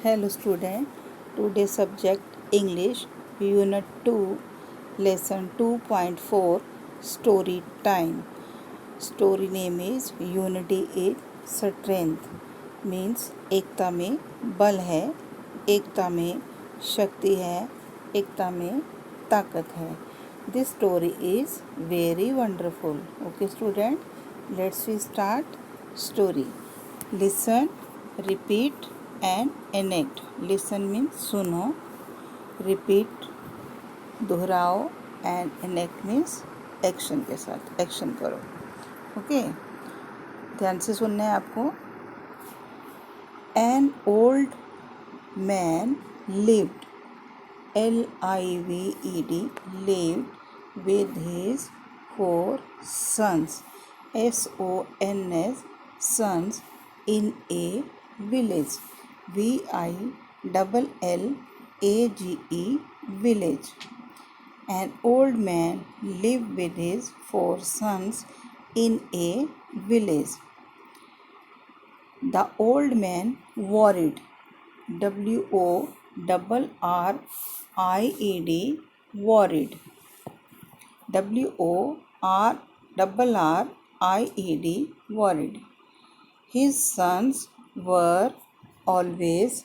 Hello student, today's subject English, Unit 2, Lesson 2.4, Story Time. Story name is Unity is Strength, means एकता में बल है, एकता में शक्ति है, एकता में ताकत है. This story is very wonderful. Okay student, let's we start story. Listen, repeat and enact. Listen means सुनो, repeat दोहराओ and enact means action के साथ एक्शन करो. ओके, ध्यान से सुनना है आपको. An old man lived, Lived, lived with his 4 sons, sons, sons, in a village, Village, village. An old man lived with his 4 sons in a village. The old man worried, Worried, worried, worried. His sons were always,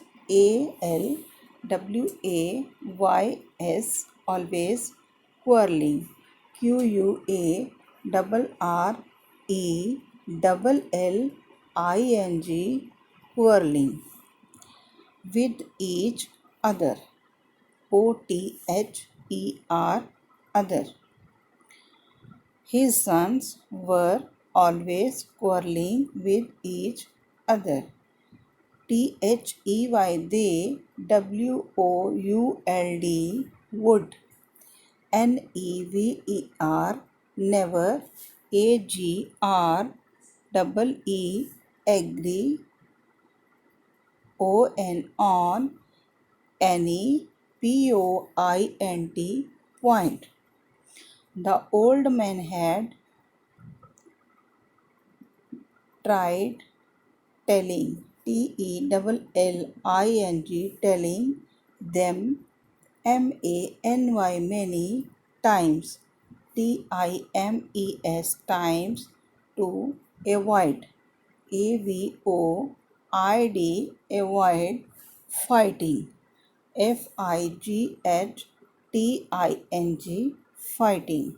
always quarreling, Quarreling, quarreling with each other, other. His sons were always quarreling with each other. They, would. Never, never. Agree. On, any. Point. The old man had tried telling, telling them, many times, times, to avoid, avoid fighting, fighting.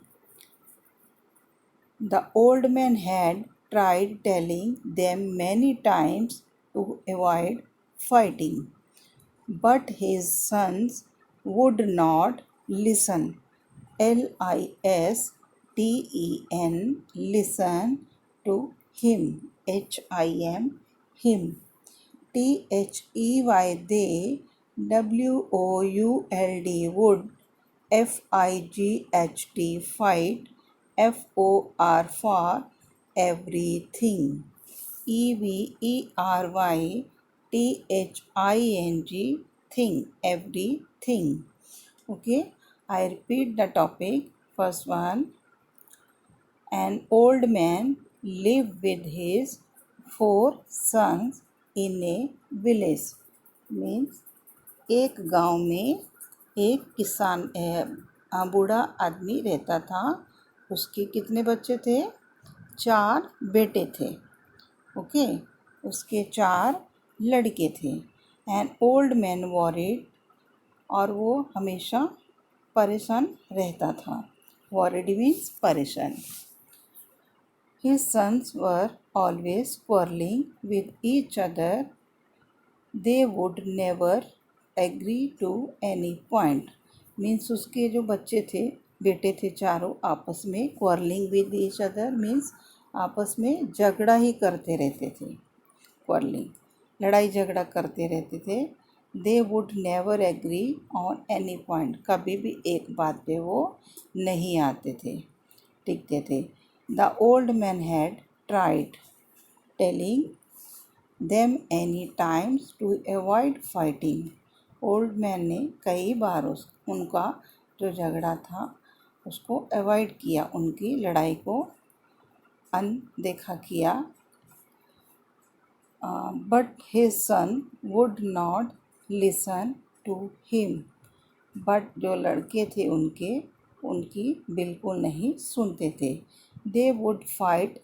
The old man had tried telling them many times to avoid fighting, but his sons would not listen. Listen to him. Him. They, would. Fight. For everything. Thing, everything. Okay, I repeat the topic. First one, an old man lived with his 4 sons in a village. Means एक गांव में एक किसान बूढ़ा आदमी रहता था. उसके कितने बच्चे थे? 4 बेटे थे. ओके, उसके 4 लड़के थे. एन ओल्ड मैन वॉरिड, और वो हमेशा परेशान रहता था. वॉरिड मीन्स परेशान. His sons were always quarreling with each other. They would never agree to any point. Means उसके जो बच्चे थे, बेटे थे चारों, आपस में quarreling with each other means आपस में झगड़ा ही करते रहते थे. quarreling, लड़ाई झगड़ा करते रहते थे. They would never agree on any point. कभी भी एक बात पे वो नहीं आते थे, टिकते थे. The old man had tried telling them any times to avoid fighting. Old man ने कई बार उनका जो झगड़ा था उसको अवॉइड किया, उनकी लड़ाई को अनदेखा किया. but his son would not listen to him. But जो लड़के थे उनकी बिल्कुल नहीं सुनते थे. They would fight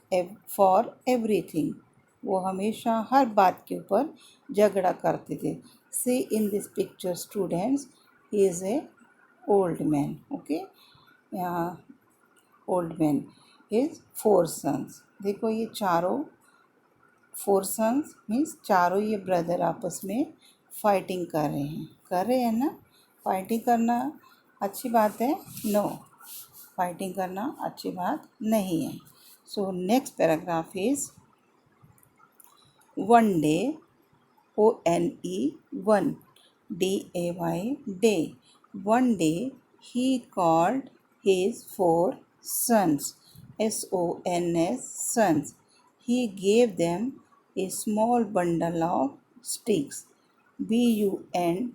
for everything. वो हमेशा हर बात के ऊपर झगड़ा करते थे. See in this picture students, he is a old man. Okay, old man is 4 sons. देखो ये चारों 4 सन्स मीन्स चारों ये ब्रदर आपस में फाइटिंग कर रहे हैं ना. फाइटिंग करना अच्छी बात है? नो, फाइटिंग करना अच्छी बात नहीं है. सो next paragraph is one day, ONE, DAY, day. One day he called his 4 sons, SONS, sons. He gave them a small bundle of sticks, BUNDLE,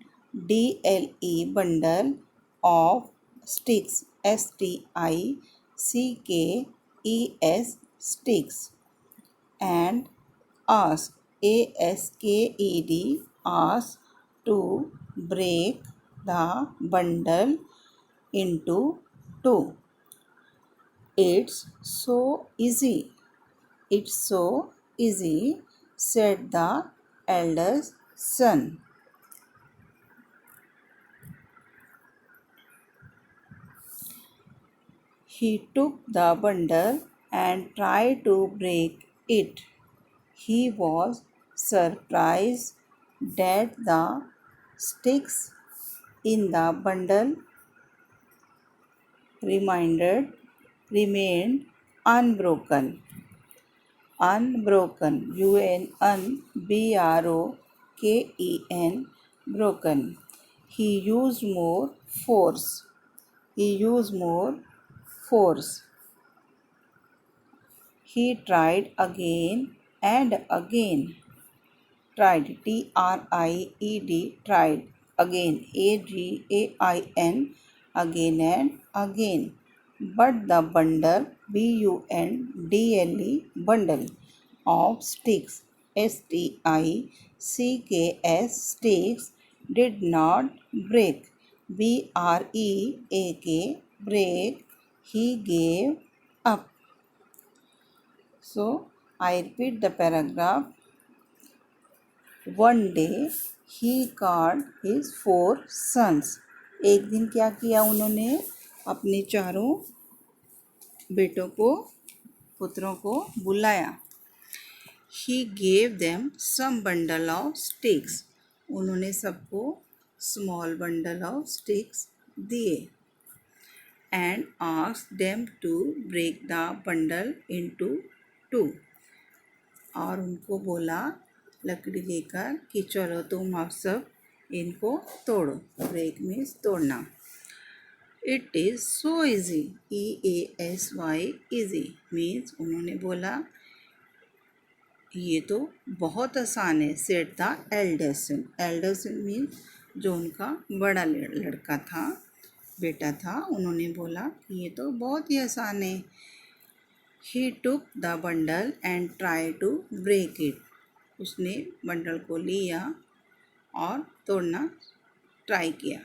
bundle of sticks, STICKES, sticks, and asked, ASKED, asked to break the bundle into two. It's so easy. It's so easy, said the eldest son. He took the bundle and tried to break it. He was surprised that the sticks in the bundle remained unbroken. Unbroken, UNBROKEN, broken. He used more force. He tried again and again. Tried, TRIED, tried. Again, AGAIN, again and again. But the bundle, BUNDLE, bundle of sticks, STICKS, sticks, did not break. BREAK, break. He gave up. So I repeat the paragraph. One day he called his 4 sons. एक दिन क्या किया उन्होंने? अपने चारों बेटों को, पुत्रों को बुलाया. He gave them some bundle of sticks. उन्होंने सबको small bundle of sticks दिए. And asked them to break the bundle into two. और उनको बोला लकड़ी लेकर कि चलो तुम अब सब इनको तोड़ो. ब्रेक मीन्स तोड़ना. It is so easy, EASY, easy means उन्होंने बोला ये तो बहुत आसान है. Said the eldest son. Eldest son means जो उनका बड़ा लड़का था, बेटा था. उन्होंने बोला ये तो बहुत ही आसान है. He took the bundle and tried to break it. उसने बंडल को लिया और तोड़ना ट्राई किया,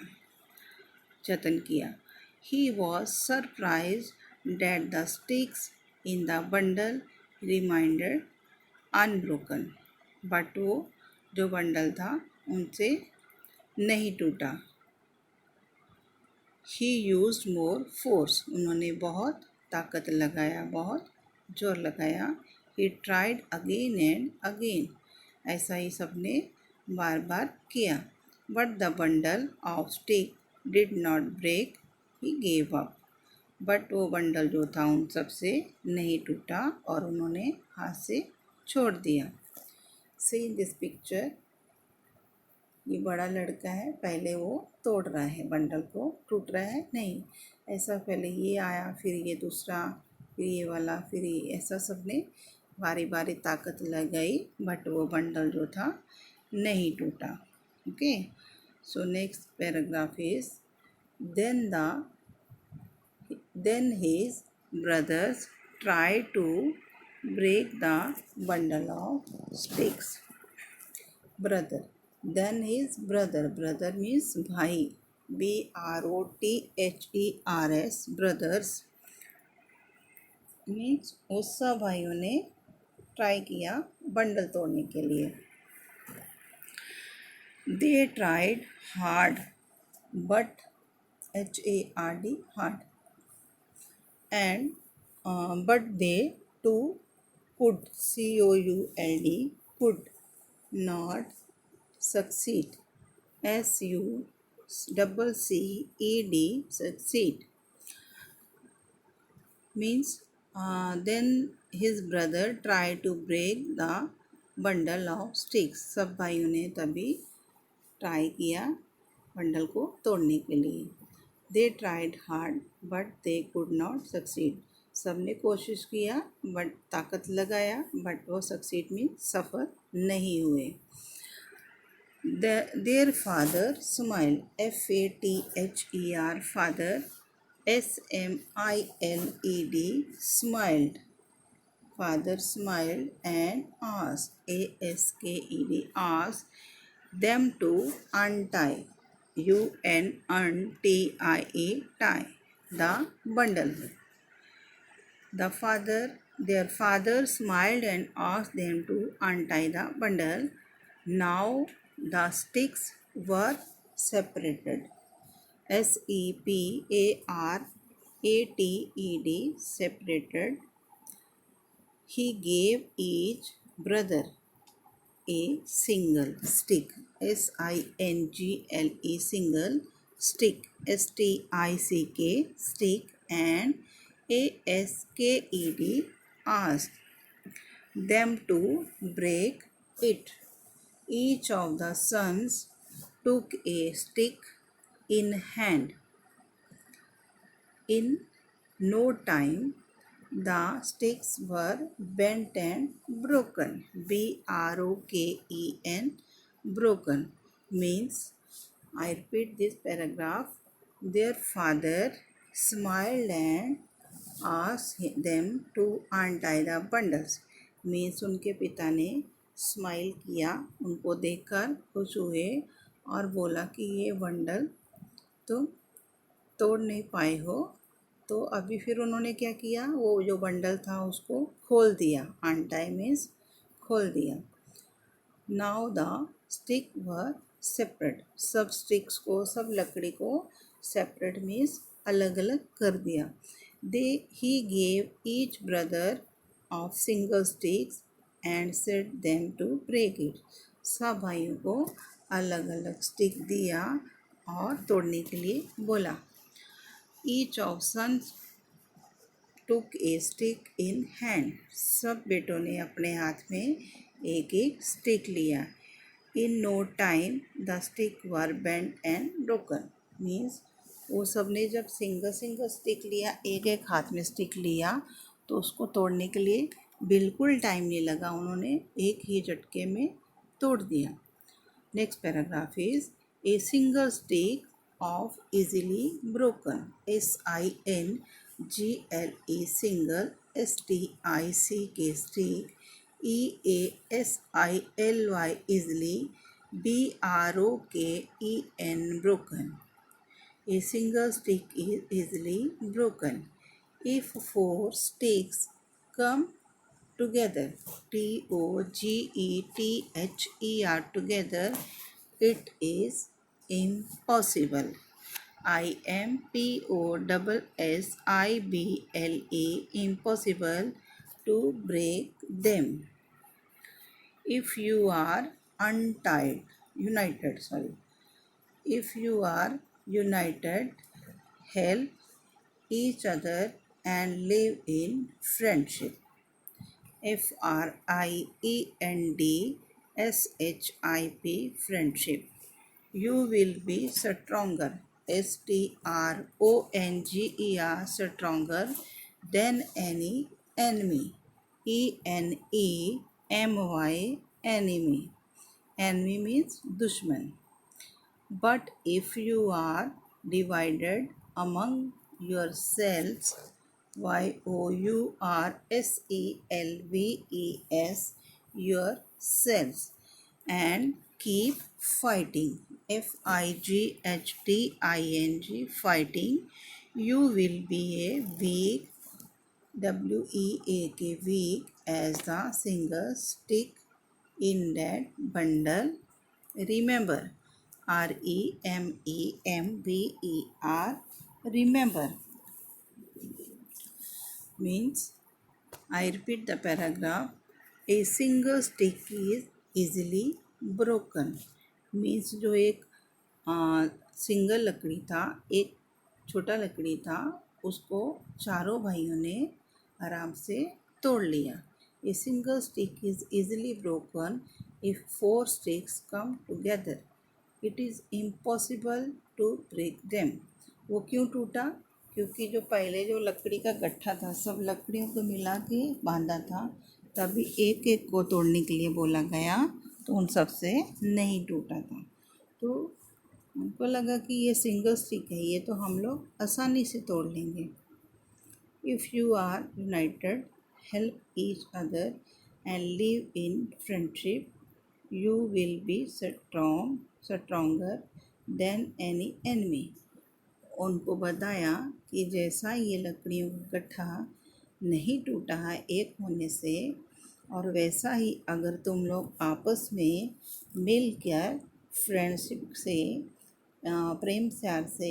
जतन किया. He was surprised that the sticks in the bundle remained unbroken. But वो जो बंडल था उनसे नहीं टूटा. He used more force. उन्होंने बहुत ताकत लगाया, बहुत जोर लगाया. He tried again and again. ऐसा ही सबने बार बार किया. But the bundle of stick did not break. He gave up. But वो बंडल जो था उन सबसे नहीं टूटा और उन्होंने हाथ से छोड़ दिया. See in this picture, ये बड़ा लड़का है, पहले वो तोड़ रहा है बंडल को. टूट रहा है नहीं, ऐसा पहले ये आया, फिर ये दूसरा, फिर ये वाला, फिर ये, ऐसा सबने बारी बारी ताकत लगाई. बट वो बंडल जो था नहीं टूटा. Okay, so next paragraph is then his brothers try to break the bundle of sticks. brother. Then his brother. Brother means bhai. BROTHERS, brothers means वो सब भाइयों ने ट्राई किया बंडल तोड़ने के लिए. They tried hard but HARD hard and but they too could could not succeed. SUCCED succeed means then his brother tried to break the bundle of sticks. सब भाइयों ने तभी ट्राई किया बंडल को तोड़ने के लिए. They tried hard but they could not succeed. सब ने कोशिश किया बट ताकत लगाया बट वो सक्सीड में सफल नहीं हुए. Their father smiled. FATHER father SMILED smiled. Father smiled and asked asked them to untie UNTIE tie the bundle. Their father smiled and asked them to untie the bundle. Now the sticks were separated. SEPARATED separated. He gave each brother a single stick. SINGLE single stick. STICK stick and ASKED asked them to break it. Each of the sons took a stick in hand. In no time, the sticks were bent and broken. BROKEN broken means, I repeat this paragraph. Their father smiled and asked them to untie the bundles. Means उनके पिता ने smile किया, उनको देखकर खुश हुए और बोला कि ये बंडल तुम तोड़ नहीं पाए हो. तो अभी फिर उन्होंने क्या किया, वो जो बंडल था उसको खोल दिया. अनटाई मीन्स खोल दिया. Now the stick were separate. सब स्टिक्स को, सब लकड़ी को सेपरेट मीन्स अलग अलग कर दिया. ही gave each brother of single sticks and set them to break it. सब भाइयों को अलग अलग स्टिक दिया और तोड़ने के लिए बोला. Each of sons took a stick in hand. सब बेटों ने अपने हाथ में एक एक स्टिक लिया. In no time the stick were bent and broken means वो सब ने जब सिंगल सिंगल स्टिक लिया, एक एक हाथ में स्टिक लिया, तो उसको तोड़ने के लिए बिल्कुल टाइम नहीं लगा. उन्होंने एक ही झटके में तोड़ दिया. Next paragraph is a single stick of easily broken. SINGLE single. STICK stick. EASILY easily. BROKEN broken. A single stick is easily broken. If four sticks come together, TOGETHER together, it is impossible. IMPOSSIBLE impossible to break them. If you are if you are united, help each other and live in friendship. FRIENDSHIP friendship. You will be stronger. STRONGER stronger than any enemy. ENEMY enemy. Enemy means dushman. But if you are divided among yourselves, YOURSELVES yourselves, and keep fighting. FIGHTING, fighting. You will be a weak, WEAK, weak, as the single stick in that bundle. Remember, REMEMBER, remember means, I repeat the paragraph. A single stick is easily broken. Means जो एक single लकड़ी था, एक छोटा लकड़ी था, उसको चारों भाइयों ने आराम से तोड़ लिया. A single stick is easily broken if four sticks come together. It is impossible to break them. वो क्यों टूटा? क्योंकि जो पहले जो लकड़ी का गट्ठा था, सब लकड़ियों को मिला के बांधा था, तभी एक एक को तोड़ने के लिए बोला गया, तो उन सब से नहीं टूटा था. तो उनको लगा कि ये सिंगल स्टिक है, ये तो हम लोग आसानी से तोड़ लेंगे. If you are united, help each other and live in friendship, you will be stronger than any enemy. उनको बताया कि जैसा ये लकड़ियों का गट्ठा नहीं टूटा है एक होने से, और वैसा ही अगर तुम लोग आपस में मिलकर फ्रेंडशिप से, प्रेम प्यार से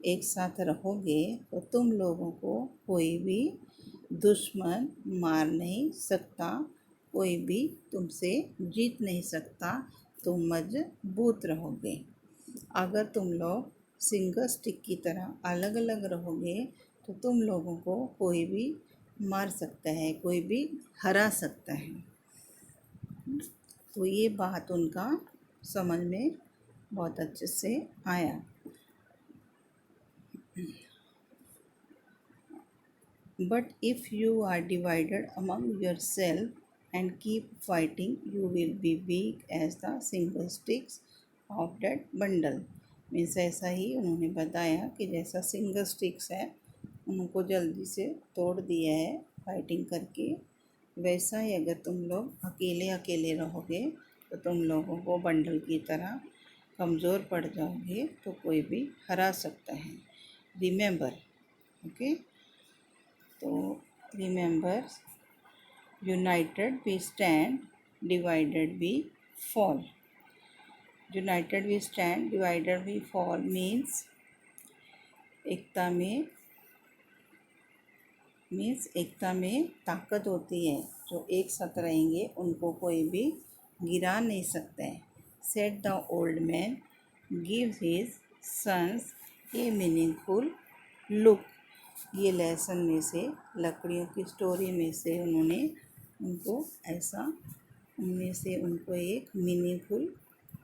एक साथ रहोगे, तो तुम लोगों को कोई भी दुश्मन मार नहीं सकता, कोई भी तुमसे जीत नहीं सकता, तुम मजबूत रहोगे. अगर तुम लोग सिंगल स्टिक की तरह अलग अलग रहोगे, तो तुम लोगों को कोई भी मार सकता है, कोई भी हरा सकता है. तो ये बात उनका समझ में बहुत अच्छे से आया. But if you are divided among yourself and keep fighting, you will be weak as the single sticks of that bundle. Means ऐसा ही उन्होंने बताया कि जैसा सिंगल स्टिक्स है, उनको जल्दी से तोड़ दिया है फाइटिंग करके, वैसा ही अगर तुम लोग अकेले अकेले रहोगे, तो तुम लोगों को बंडल की तरह कमज़ोर पड़ जाओगे, तो कोई भी हरा सकता है. Remember, okay. तो remember, united we stand, divided we fall. United we stand, divided we fall means एकता में ताकत होती है. जो एक साथ रहेंगे उनको कोई भी गिरा नहीं सकता है. Said the old man, give his sons a meaningful look. ये लेसन में से, लकड़ियों की स्टोरी में से उन्होंने उनको ऐसा, उनमें से उनको एक मीनिंगफुल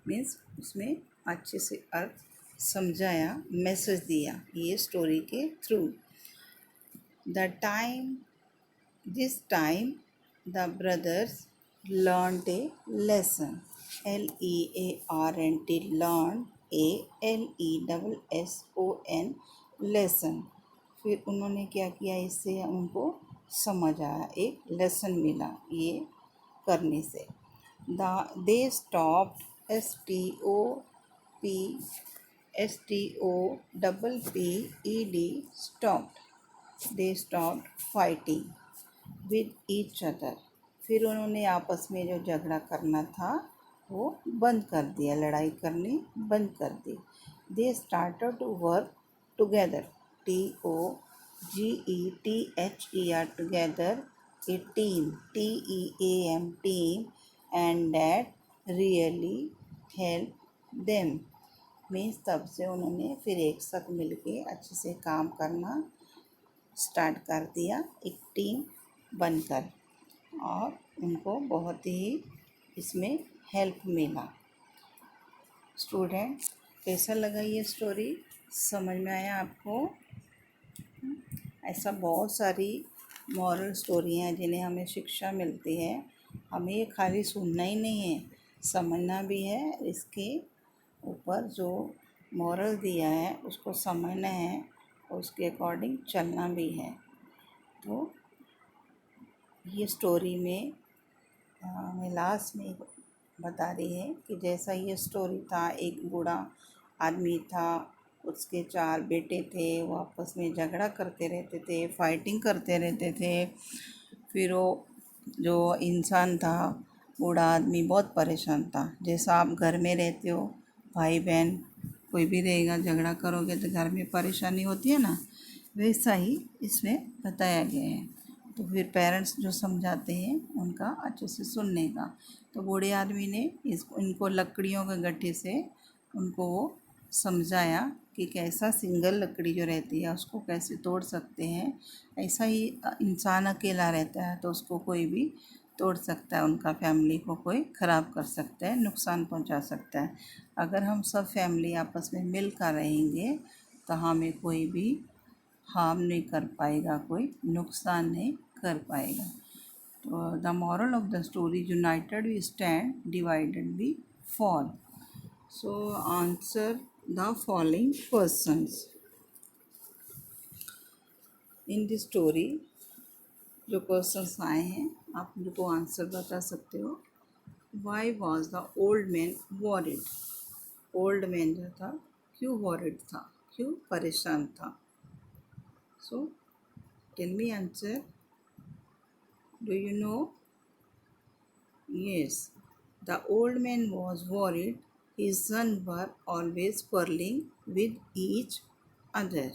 मीन्स उसमें अच्छे से अर्थ समझाया, मैसेज दिया ये स्टोरी के through. This time the brothers learned a lesson. LEARNT, learned, ALESSON, lesson. फिर उन्होंने क्या किया, इससे उनको समझ आया, एक लेसन मिला ये करने से. They stopped, STOPPED, stopped. They stopped fighting with each other. फिर उन्होंने आपस में जो झगड़ा करना था वो बंद कर दिया, लड़ाई करनी बंद कर दी. They started to work together, TOGETHER, together, a team, TEAM, team, and that really helped them. Means तब से उन्होंने फिर एक साथ मिलके अच्छे से काम करना स्टार्ट कर दिया, एक टीम बनकर, और उनको बहुत ही इसमें हेल्प मिला. स्टूडेंट, कैसा लगा ये स्टोरी? समझ में आया आपको? ऐसा बहुत सारी मॉरल स्टोरी हैं जिन्हें हमें शिक्षा मिलती है. हमें ये खाली सुनना ही नहीं है, समझना भी है. इसके ऊपर जो मॉरल दिया है उसको समझना है, और उसके अकॉर्डिंग चलना भी है. तो ये स्टोरी में मैं लास्ट में बता रही है कि जैसा ये स्टोरी था, एक बूढ़ा आदमी था, उसके 4 बेटे थे, वो आपस में झगड़ा करते रहते थे, फाइटिंग करते रहते थे। फिर वो जो इंसान था, बूढ़ा आदमी, बहुत परेशान था। जैसा आप घर में रहते हो, भाई बहन कोई भी रहेगा, झगड़ा करोगे तो घर में परेशानी होती है ना, वैसा ही इसमें बताया गया है। तो फिर पेरेंट्स जो समझाते हैं उनका अच्छे से सुनने का। तो बूढ़े आदमी ने इनको लकड़ियों के गट्ठे से उनको वो समझाया कि कैसा सिंगल लकड़ी जो रहती है उसको कैसे तोड़ सकते हैं। ऐसा ही इंसान अकेला रहता है तो उसको कोई भी तोड़ सकता है, उनका फैमिली को कोई ख़राब कर सकता है, नुकसान पहुंचा सकता है। अगर हम सब फैमिली आपस में मिल कर रहेंगे तो हमें कोई भी हार्म नहीं कर पाएगा, कोई नुकसान नहीं कर पाएगा। तो the moral of the story, united we stand, divided we fall. So answer the following questions in the story. जो क्वेश्चंस आए हैं आप उनको आंसर बता सकते हो। Why was the old man worried? Old man जो था क्यों वॉरिड था, क्यों परेशान था? So tell me answer. Do you know? Yes, the old man was worried. His sons were always quarreling with each other.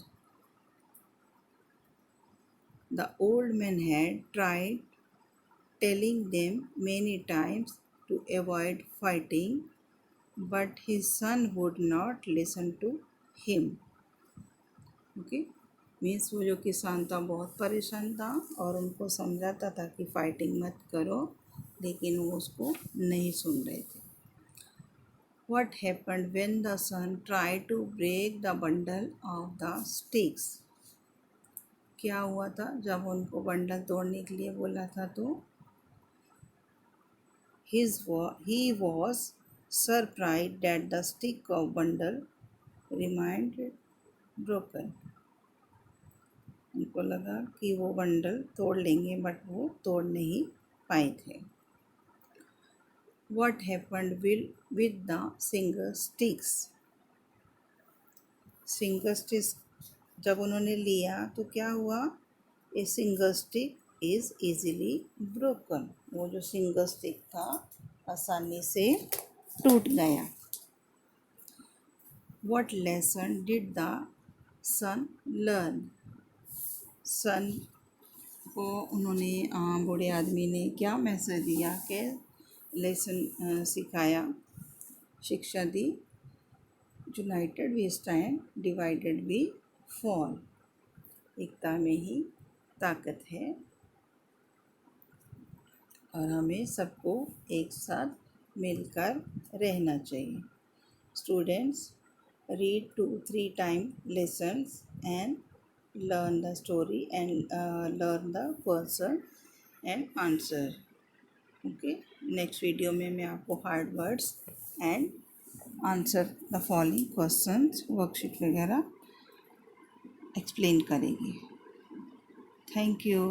The old man had tried telling them many times to avoid fighting, but his son would not listen to him. Okay, means वो जो किसान था बहुत परेशान था और उनको समझाता था कि फाइटिंग मत करो, लेकिन वो उसको नहीं सुन रहे थे। What happened when the son tried to break the bundle of the sticks? क्या हुआ था जब उनको बंडल तोड़ने के लिए बोला था तो he was surprised that the stick of bundle remained broken. उनको लगा कि वो बंडल तोड़ लेंगे बट वो तोड़ नहीं पाए थे। What happened with the singer sticks? Single stick जब उन्होंने लिया तो क्या हुआ? A single stick is easily broken. वो जो सिंगल स्टिक था आसानी से टूट गया। What lesson did the son learn? Son को उन्होंने बूढ़े आदमी ने क्या मैसेज दिया, के लेसन सिखाया, शिक्षा दी? United we stand, divided we fall. एकता में ही ताकत है और हमें सबको एक साथ मिलकर रहना चाहिए। Students, read 2-3 time lessons and learn the story and learn the question and answer. Okay, next video में मैं आपको hard words and answer the following questions worksheet वगैरह एक्सप्लेन करेगी। Thank you.